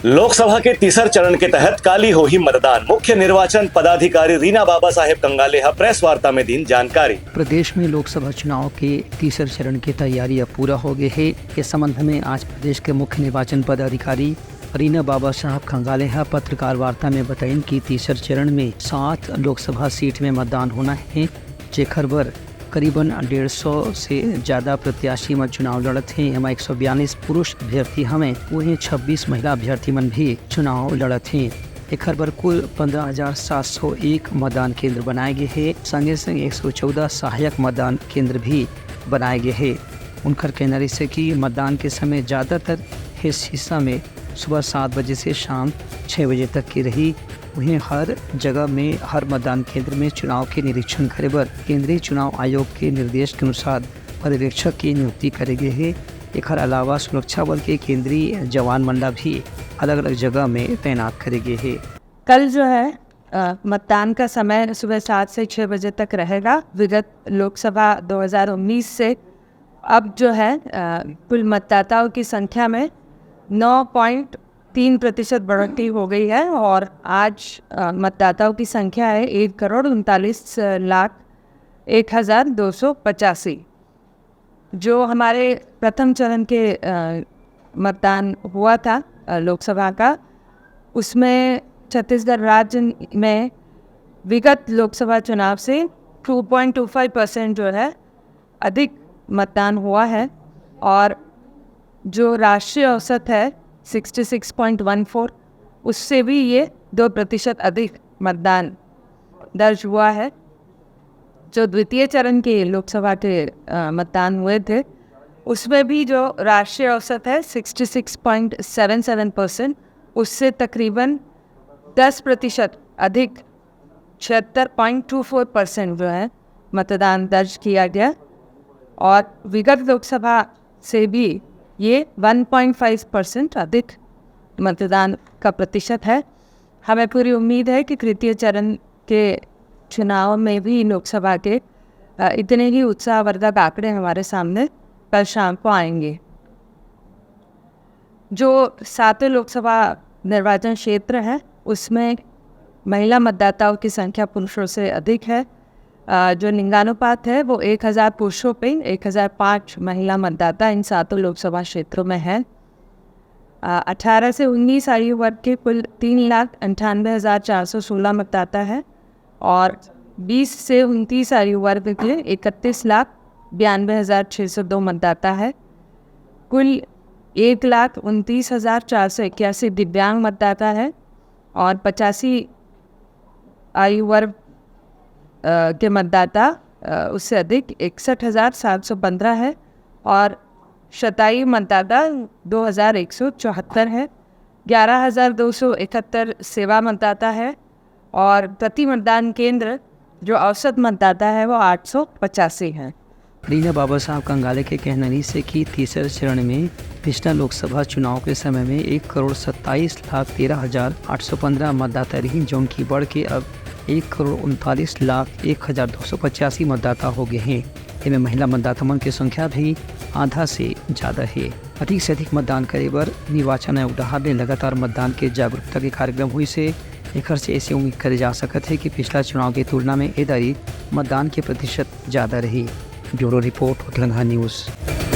लोकसभा के तीसरे चरण के तहत काली हो ही मतदान। मुख्य निर्वाचन पदाधिकारी रीना बाबा साहेब कंगाले प्रेस वार्ता में दी जानकारी। प्रदेश में लोकसभा चुनाव के तीसरे चरण की तैयारी अब पूरा हो गई है। इस संबंध में आज प्रदेश के मुख्य निर्वाचन पदाधिकारी रीना बाबा साहब कंगाले पत्रकार वार्ता में बताएं कि तीसरे चरण में 7 लोकसभा सीट में मतदान होना है, जेकर बर करीबन 150 से ज़्यादा प्रत्याशी में चुनाव लड़त हैं। एमा 142 पुरुष अभ्यर्थी हमें, वहीं 26 महिला अभ्यर्थी मन भी चुनाव लड़त हैं। एक बर कुल 15,701 मतदान केंद्र बनाए गए हैं। संगे संग 114 सहायक मतदान केंद्र भी बनाए गए हैं। उनका कहना है कि मतदान के समय ज़्यादातर इस हिस्सा में सुबह 7 बजे से शाम 6 बजे तक की रही। वहीं हर जगह में हर मतदान केंद्र में चुनाव के निरीक्षण करे बर केंद्रीय चुनाव आयोग के निर्देश के अनुसार पर्यवेक्षक की नियुक्ति करे गए है। एक अलावा सुरक्षा बल के केंद्रीय जवान मंडल भी अलग अलग जगह में तैनात करे गए है। कल जो है मतदान का समय सुबह 7 से 6 बजे तक रहेगा। विगत लोकसभा 2019 से अब जो है कुल मतदाताओं की संख्या में 9.3% बढ़ोतरी हो गई है और आज मतदाताओं की संख्या है 1,39,01,285। जो हमारे प्रथम चरण के मतदान हुआ था लोकसभा का, उसमें छत्तीसगढ़ राज्य में विगत लोकसभा चुनाव से 2.25% जो है अधिक मतदान हुआ है और जो राष्ट्रीय औसत है 66.14, उससे भी ये 2% अधिक मतदान दर्ज हुआ है। जो द्वितीय चरण के लोकसभा के मतदान हुए थे, उसमें भी जो राष्ट्रीय औसत है 66.77%, उससे तकरीबन 10% अधिक 76.24% जो है मतदान दर्ज किया गया और विगत लोकसभा से भी ये 1.5% अधिक मतदान का प्रतिशत है। हमें पूरी उम्मीद है कि तृतीय चरण के चुनाव में भी लोकसभा के इतने ही उत्साहवर्धक आंकड़े हमारे सामने कल शाम को आएंगे। जो 7 लोकसभा निर्वाचन क्षेत्र है, उसमें महिला मतदाताओं की संख्या पुरुषों से अधिक है। जो लिंगानुपात है वो 1000 पुरुषों पे 1005 महिला मतदाता इन 7 लोकसभा क्षेत्रों में है। 18 से 19 आयु वर्ग के कुल 3,98,416 मतदाता है और 20 से 29 आयु वर्ग के 31,92,602 मतदाता है। कुल 1,29,481 दिव्यांग मतदाता है और 85 आयु वर्ग के मतदाता उससे अधिक 61,715 है और शतायु मतदाता 2,174 है। 11,271 सेवा मतदाता है और प्रति मतदान केंद्र जो औसत मतदाता है वो 885 है। रीना बाबा साहब कंगाले के कहने से कि तीसरे चरण में पिछला लोकसभा चुनाव के समय में 1,27,13,815 मतदाता रही, जो उनकी बढ़ के अब 1,39,01,285 मतदाता हो गए हैं। इनमें महिला मतदाता मन की संख्या भी आधा से ज़्यादा है। अधिक से अधिक मतदान करे बर निर्वाचन आयोग ने लगातार मतदान के जागरूकता के कार्यक्रम हुई से एक से ऐसे उम्मीद करे जा सकते है कि पिछला चुनाव की तुलना में इधर मतदान के प्रतिशत ज़्यादा रही। Bureau report, Telangana news.